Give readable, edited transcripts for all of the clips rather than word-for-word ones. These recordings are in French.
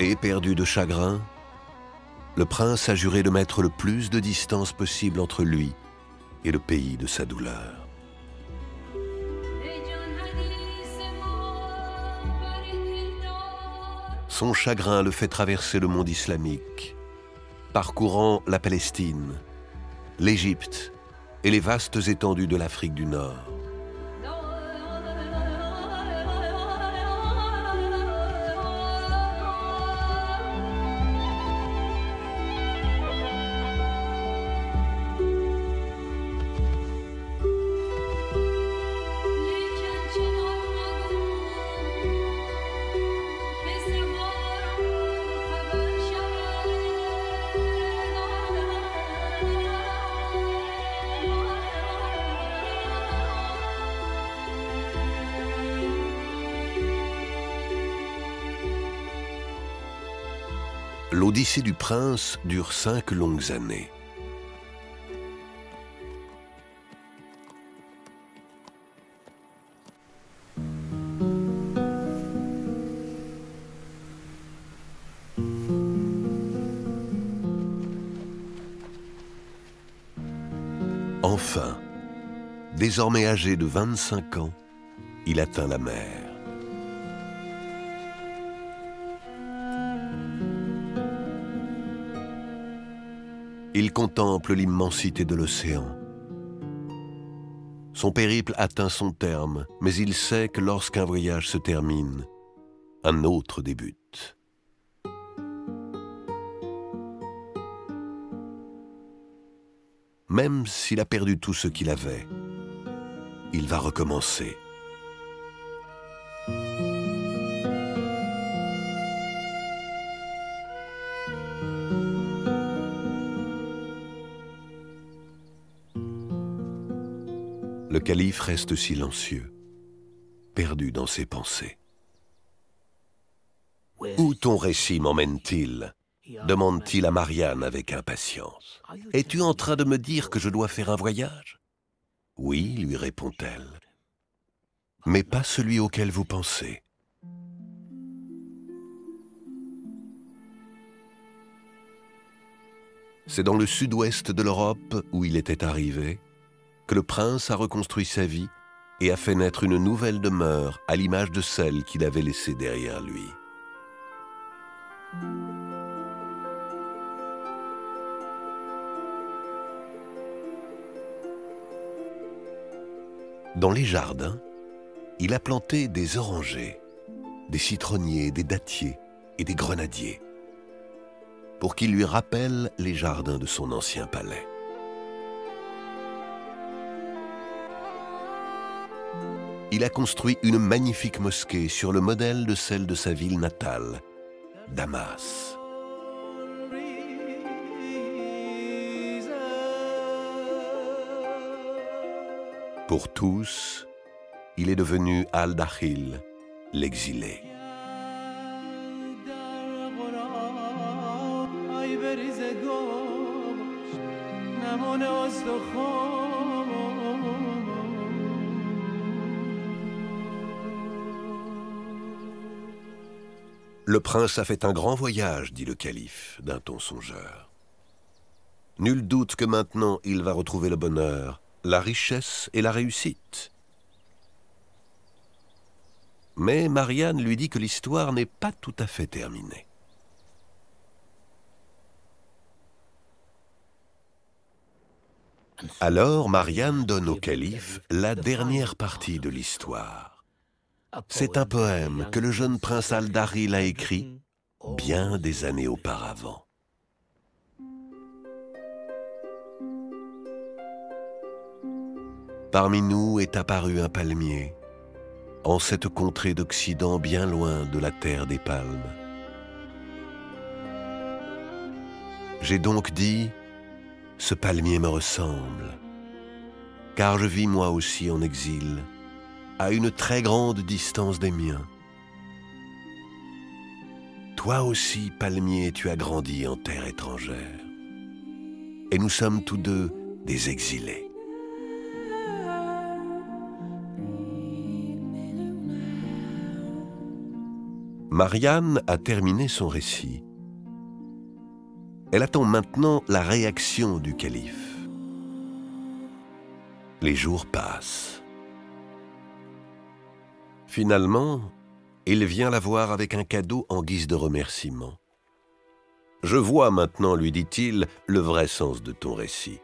Éperdu de chagrin, le prince a juré de mettre le plus de distance possible entre lui et le pays de sa douleur. Son chagrin le fait traverser le monde islamique, parcourant la Palestine, l'Égypte et les vastes étendues de l'Afrique du Nord. L'Odyssée du prince dure 5 longues années. Enfin, désormais âgé de 25 ans, il atteint la mer. Il contemple l'immensité de l'océan. Son périple atteint son terme, mais il sait que lorsqu'un voyage se termine, un autre débute. Même s'il a perdu tout ce qu'il avait, il va recommencer. Le calife reste silencieux, perdu dans ses pensées. « Où ton récit m'emmène-t-il » demande-t-il à Marianne avec impatience. « Es-tu en train de me dire que je dois faire un voyage ?»« Oui, lui répond-elle, mais pas celui auquel vous pensez. » C'est dans le sud-ouest de l'Europe où il était arrivé que le prince a reconstruit sa vie et a fait naître une nouvelle demeure à l'image de celle qu'il avait laissée derrière lui. Dans les jardins, il a planté des orangers, des citronniers, des dattiers et des grenadiers, pour qu'ils lui rappellent les jardins de son ancien palais. Il a construit une magnifique mosquée sur le modèle de celle de sa ville natale, Damas. Pour tous, il est devenu Al-Dakhil, l'exilé. Le prince a fait un grand voyage, dit le calife, d'un ton songeur. Nul doute que maintenant il va retrouver le bonheur, la richesse et la réussite. Mais Marianne lui dit que l'histoire n'est pas tout à fait terminée. Alors Marianne donne au calife la dernière partie de l'histoire. C'est un poème que le jeune prince Al-Dakhil a écrit bien des années auparavant. Parmi nous est apparu un palmier, en cette contrée d'Occident bien loin de la terre des palmes. J'ai donc dit, ce palmier me ressemble, car je vis moi aussi en exil, à une très grande distance des miens. Toi aussi, palmier, tu as grandi en terre étrangère, et nous sommes tous deux des exilés. Marianne a terminé son récit. Elle attend maintenant la réaction du calife. Les jours passent. Finalement, il vient la voir avec un cadeau en guise de remerciement. « Je vois maintenant, lui dit-il, le vrai sens de ton récit.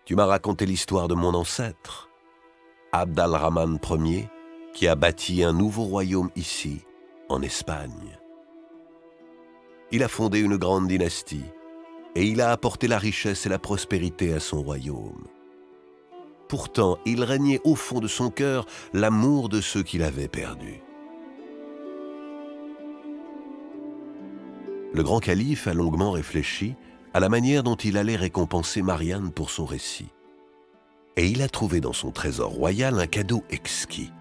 Tu m'as raconté l'histoire de mon ancêtre, Abd al-Rahman Ier, qui a bâti un nouveau royaume ici, en Espagne. Il a fondé une grande dynastie et il a apporté la richesse et la prospérité à son royaume. Pourtant, il régnait au fond de son cœur l'amour de ceux qu'il avait perdus. » Le grand calife a longuement réfléchi à la manière dont il allait récompenser Marianne pour son récit. Et il a trouvé dans son trésor royal un cadeau exquis,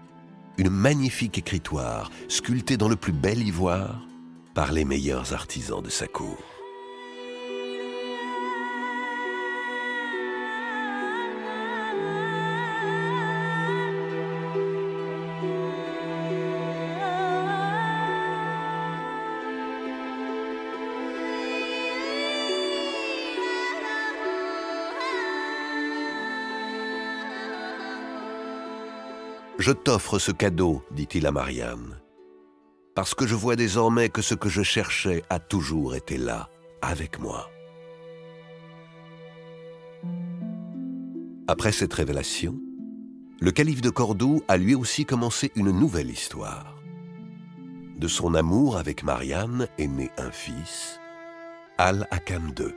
une magnifique écritoire sculptée dans le plus bel ivoire par les meilleurs artisans de sa cour. « Je t'offre ce cadeau, dit-il à Marianne, parce que je vois désormais que ce que je cherchais a toujours été là, avec moi. » Après cette révélation, le calife de Cordoue a lui aussi commencé une nouvelle histoire. De son amour avec Marianne est né un fils, Al-Hakam II.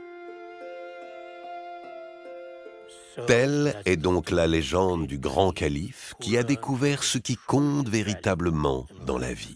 Telle est donc la légende du grand calife qui a découvert ce qui compte véritablement dans la vie.